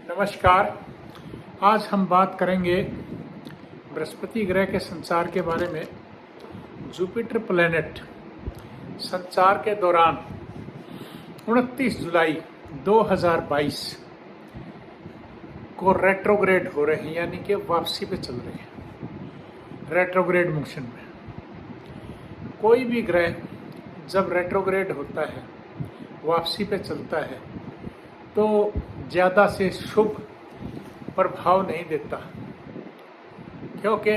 नमस्कार। आज हम बात करेंगे बृहस्पति ग्रह के संचार के बारे में। जुपिटर प्लैनेट संचार के दौरान 29 जुलाई 2022 को रेट्रोग्रेड हो रहे हैं, यानी कि वापसी पे चल रहे हैं रेट्रोग्रेड मोशन में। कोई भी ग्रह जब रेट्रोग्रेड होता है, वापसी पे चलता है, तो ज़्यादा से शुभ प्रभाव नहीं देता, क्योंकि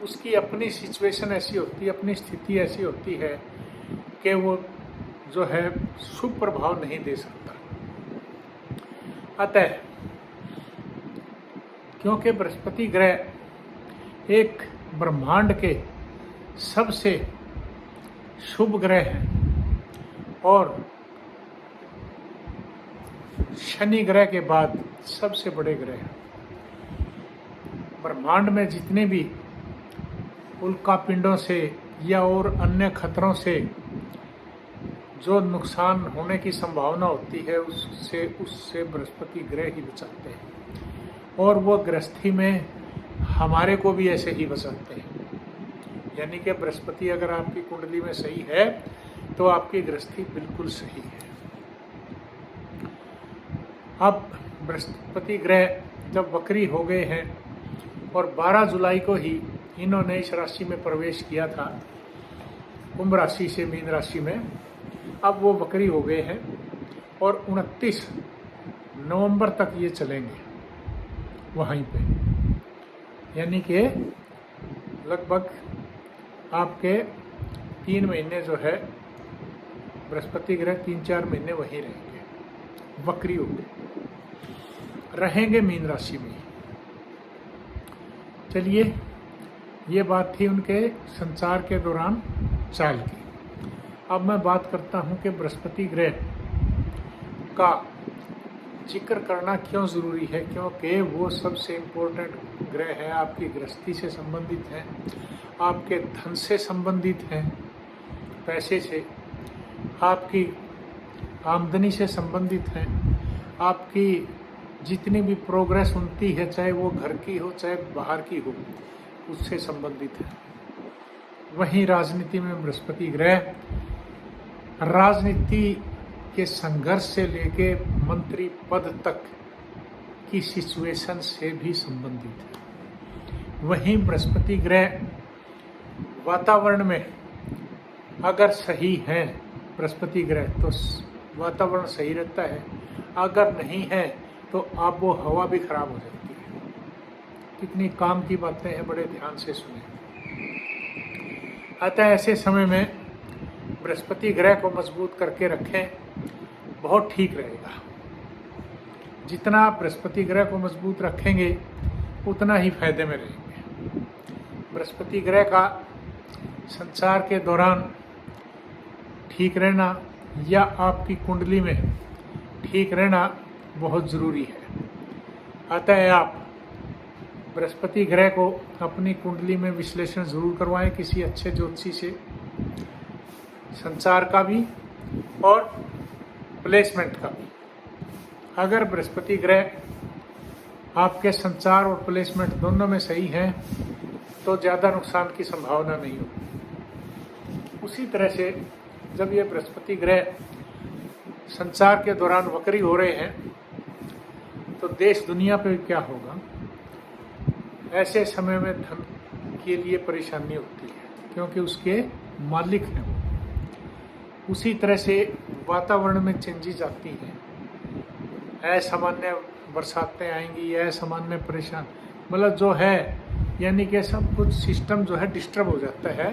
उसकी अपनी सिचुएशन ऐसी होती है, अपनी स्थिति ऐसी होती है कि वो जो है शुभ प्रभाव नहीं दे सकता। अतः क्योंकि बृहस्पति ग्रह एक ब्रह्मांड के सबसे शुभ ग्रह है और शनि ग्रह के बाद सबसे बड़े ग्रह हैं। ब्रह्मांड में जितने भी उल्कापिंडों से या और अन्य खतरों से जो नुकसान होने की संभावना होती है, उससे बृहस्पति ग्रह ही बचाते हैं और वो गृहस्थी में हमारे को भी ऐसे ही बचाते हैं। यानी कि बृहस्पति अगर आपकी कुंडली में सही है तो आपकी गृहस्थी बिल्कुल सही है। अब बृहस्पति ग्रह जब वक्री हो गए हैं और 12 जुलाई को ही इन्होंने इस राशि में प्रवेश किया था, कुंभ राशि से मीन राशि में। अब वो वक्री हो गए हैं और 29 नवंबर तक ये चलेंगे वहीं पे, यानी कि लगभग आपके 3 महीने जो है बृहस्पति ग्रह 3-4 महीने वहीं रहेंगे, वक्री होंगे, रहेंगे मीन राशि में। चलिए, ये बात थी उनके संचार के दौरान चाल की। अब मैं बात करता हूं कि बृहस्पति ग्रह का जिक्र करना क्यों ज़रूरी है, क्योंकि वो सबसे इम्पोर्टेंट ग्रह है। आपकी गृहस्थी से संबंधित है, आपके धन से संबंधित है, पैसे से, आपकी आमदनी से संबंधित है, आपकी जितनी भी प्रोग्रेस होती है, चाहे वो घर की हो चाहे बाहर की हो, उससे संबंधित है। वहीं राजनीति में बृहस्पति ग्रह राजनीति के संघर्ष से लेके मंत्री पद तक की सिचुएशन से भी संबंधित है। वहीं बृहस्पति ग्रह वातावरण में अगर सही है बृहस्पति ग्रह तो वातावरण सही रहता है, अगर नहीं है तो आप वो हवा भी खराब हो जाती है। कितनी काम की बातें हैं, बड़े ध्यान से सुने। अतः ऐसे समय में बृहस्पति ग्रह को मजबूत करके रखें, बहुत ठीक रहेगा। जितना आप बृहस्पति ग्रह को मजबूत रखेंगे उतना ही फायदे में रहेंगे। बृहस्पति ग्रह का संचार के दौरान ठीक रहना या आपकी कुंडली में ठीक रहना बहुत ज़रूरी है। अतः आप बृहस्पति ग्रह को अपनी कुंडली में विश्लेषण ज़रूर करवाएं किसी अच्छे ज्योतिषी से, संचार का भी और प्लेसमेंट का भी। अगर बृहस्पति ग्रह आपके संचार और प्लेसमेंट दोनों में सही है तो ज़्यादा नुकसान की संभावना नहीं होगी। उसी तरह से जब ये बृहस्पति ग्रह संचार के दौरान वक्री हो रहे हैं तो देश दुनिया पे क्या होगा। ऐसे समय में धन के लिए परेशानी होती है, क्योंकि उसके मालिक हैं वो। उसी तरह से वातावरण में चेंजेस आती हैं, असामान्य बरसातें आएंगी, असामान्य परेशान, मतलब जो है, यानी कि सब कुछ सिस्टम जो है डिस्टर्ब हो जाता है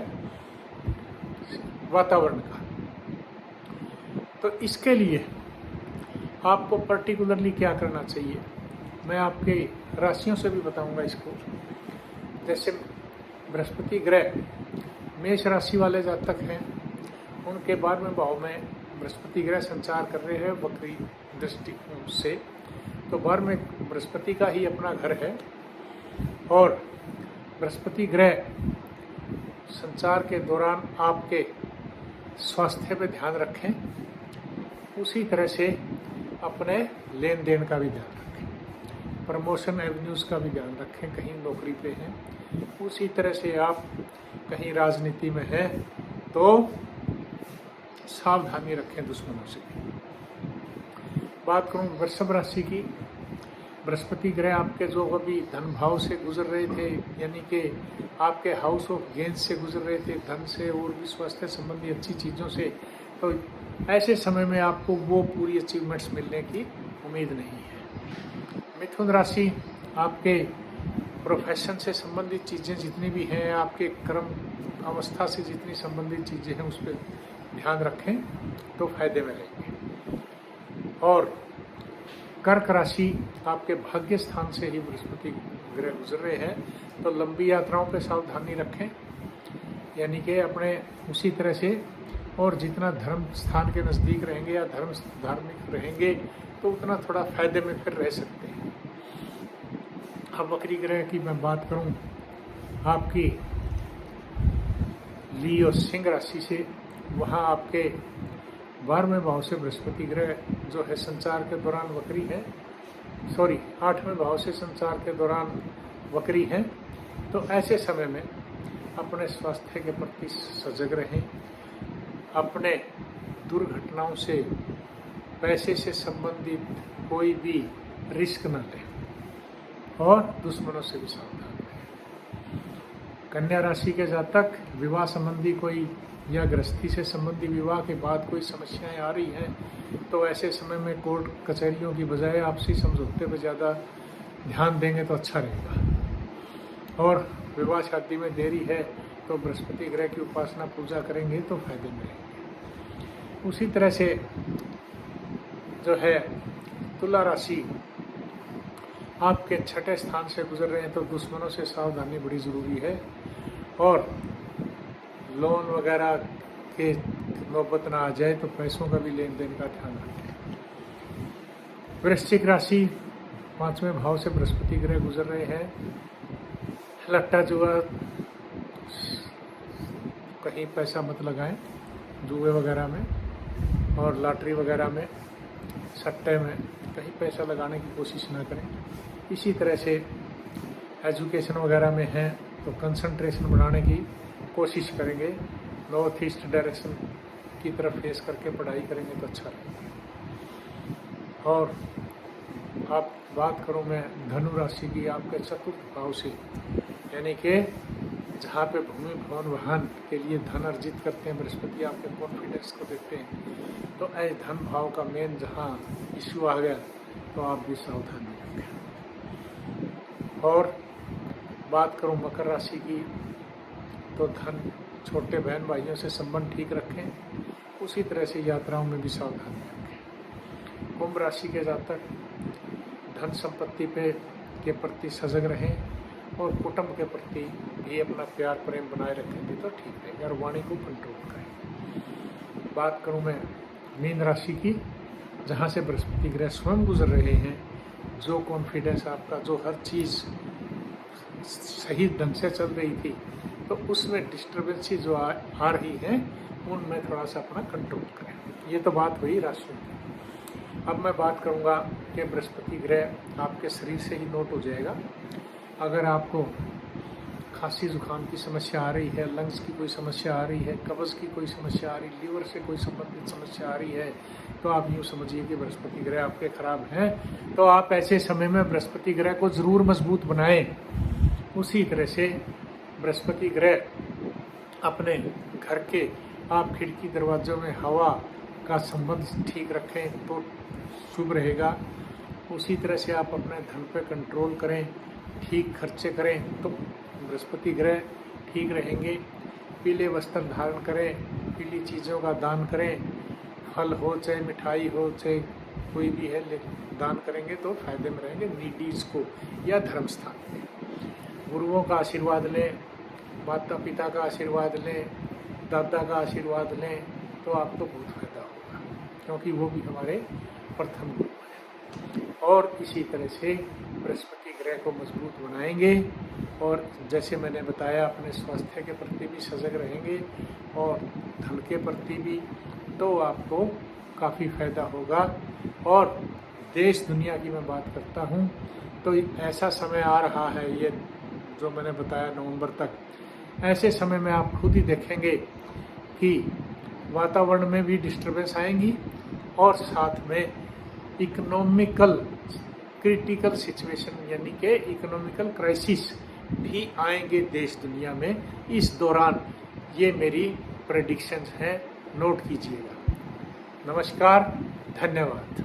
वातावरण का। तो इसके लिए आपको पर्टिकुलरली क्या करना चाहिए, मैं आपके राशियों से भी बताऊंगा इसको। जैसे बृहस्पति ग्रह मेष राशि वाले जातक हैं, उनके 12वें भाव में बृहस्पति ग्रह संचार कर रहे हैं वक्री दृष्टि से, तो 12वें बृहस्पति का ही अपना घर है और बृहस्पति ग्रह संचार के दौरान आपके स्वास्थ्य पे ध्यान रखें। उसी तरह से अपने लेन देन का भी ध्यान रखें। प्रमोशन एवेन्यूज़ का भी ध्यान रखें, कहीं नौकरी पे हैं। उसी तरह से आप कहीं राजनीति में हैं तो सावधानी रखें दुश्मनों से। बात करूं वृषभ राशि की, बृहस्पति ग्रह आपके जो अभी धन भाव से गुजर रहे थे, यानी कि आपके हाउस ऑफ गेंस से गुजर रहे थे, धन से और भी स्वास्थ्य संबंधी अच्छी चीज़ों से, तो ऐसे समय में आपको वो पूरी अचीवमेंट्स मिलने की उम्मीद नहीं है। मिथुन राशि, आपके प्रोफेशन से संबंधित चीज़ें जितनी भी हैं, आपके कर्म अवस्था से जितनी संबंधित चीज़ें हैं, उस पर ध्यान रखें तो फायदे में रहेंगे। और कर्क राशि, आपके भाग्य स्थान से ही बृहस्पति ग्रह गुजर रहे हैं, तो लंबी यात्राओं पे सावधानी रखें, यानी कि अपने उसी तरह से, और जितना धर्म स्थान के नज़दीक रहेंगे या धार्मिक रहेंगे तो उतना थोड़ा फायदे में फिर रह सकते हैं। अब वक्री ग्रह की मैं बात करूं, आपकी लियो सिंह राशि से, वहाँ आपके 12वें भाव से बृहस्पति ग्रह जो है संचार के दौरान वक्री है, 8वें भाव से संचार के दौरान वक्री है। तो ऐसे समय में अपने स्वास्थ्य के प्रति सजग रहें, अपने दुर्घटनाओं से, पैसे से संबंधित कोई भी रिस्क न लें और दुश्मनों से भी सावधान रहें। कन्या राशि के जातक, विवाह संबंधी कोई या गृहस्थी से संबंधी विवाह के बाद कोई समस्याएं आ रही हैं, तो ऐसे समय में कोर्ट कचहरियों की बजाय आपसी समझौते पर ज़्यादा ध्यान देंगे तो अच्छा रहेगा। और विवाह शादी में देरी है तो बृहस्पति ग्रह की उपासना पूजा करेंगे तो फायदे में रहेंगे। उसी तरह से जो है तुला राशि, आपके 6ठे स्थान से गुजर रहे हैं, तो दुश्मनों से सावधानी बड़ी ज़रूरी है, और लोन वगैरह के नौबत ना आ जाए तो पैसों का भी लेन देन का ध्यान रखें। वृश्चिक राशि, 5वें भाव से बृहस्पति ग्रह गुजर रहे हैं, लट्टा जुआ कहीं पैसा मत लगाएं, जुए वगैरह में और लॉटरी वगैरह में, सट्टे में कहीं पैसा लगाने की कोशिश ना करें। इसी तरह से एजुकेशन वगैरह में हैं तो कंसंट्रेशन बढ़ाने की कोशिश करेंगे, नॉर्थ ईस्ट डायरेक्शन की तरफ फेस करके पढ़ाई करेंगे तो अच्छा रहेगा। और आप बात करूं मैं धनु राशि की, आपके 4th भाव से, यानी कि जहाँ पे भूमि भवन वाहन के लिए धन अर्जित करते हैं, बृहस्पति आपके कॉन्फिडेंस को देते हैं, तो ऐसे धन भाव का मेन जहाँ इश्यू आ गया तो आप भी सावधानी रखें। और बात करूं मकर राशि की, तो धन, छोटे बहन भाइयों से संबंध ठीक रखें, उसी तरह से यात्राओं में भी सावधानी रखें। कुंभ राशि के जातक धन संपत्ति के प्रति सजग रहें और कुटुंब के प्रति भी अपना प्यार प्रेम बनाए रखेंगे तो ठीक रहेगा, और वाणी को कंट्रोल करें। बात करूं मैं मीन राशि की, जहां से बृहस्पति ग्रह स्वयं गुजर रहे हैं, जो कॉन्फिडेंस आपका, जो हर चीज़ सही ढंग से चल रही थी, तो उसमें डिस्टर्बेंसी जो आ रही है, उनमें थोड़ा सा अपना कंट्रोल करें। ये तो बात हुई राशियों की। अब मैं बात करूंगा कि बृहस्पति ग्रह आपके शरीर से ही नोट हो जाएगा। अगर आपको खांसी जुकाम की समस्या आ रही है, लंग्स की कोई समस्या आ रही है, कब्ज़ की कोई समस्या आ रही है, लीवर से कोई संबंधित समस्या आ रही है, तो आप यूँ समझिए कि बृहस्पति ग्रह आपके खराब हैं। तो आप ऐसे समय में बृहस्पति ग्रह को ज़रूर मजबूत बनाएं। उसी तरह से बृहस्पति ग्रह अपने घर के, आप खिड़की दरवाज़ों में हवा का संबंध ठीक रखें तो शुभ रहेगा। उसी तरह से आप अपने धन पे कंट्रोल करें, ठीक खर्चे करें तो बृहस्पति ग्रह ठीक रहेंगे। पीले वस्त्र धारण करें, पीली चीज़ों का दान करें, फल हो चाहे मिठाई हो चाहे कोई भी है, दान करेंगे तो फायदे में रहेंगे। नीडीज को या धर्म स्थान में गुरुओं का आशीर्वाद लें, माता पिता का आशीर्वाद लें, दादा का आशीर्वाद लें, तो आपको बहुत फायदा होगा, क्योंकि वो भी हमारे प्रथम गुरु हैं। और इसी तरह से बृहस्पति ग्रह को मजबूत बनाएंगे, और जैसे मैंने बताया अपने स्वास्थ्य के प्रति भी सजग रहेंगे और धन के प्रति भी, तो आपको काफ़ी फायदा होगा। और देश दुनिया की मैं बात करता हूँ, तो ऐसा समय आ रहा है, ये जो मैंने बताया नवंबर तक, ऐसे समय में आप खुद ही देखेंगे कि वातावरण में भी डिस्टर्बेंस आएंगी और साथ में इकोनॉमिकल क्रिटिकल सिचुएशन यानी कि इकोनॉमिकल क्राइसिस भी आएंगे देश दुनिया में इस दौरान। ये मेरी प्रेडिक्शंस हैं, नोट कीजिएगा। नमस्कार, धन्यवाद।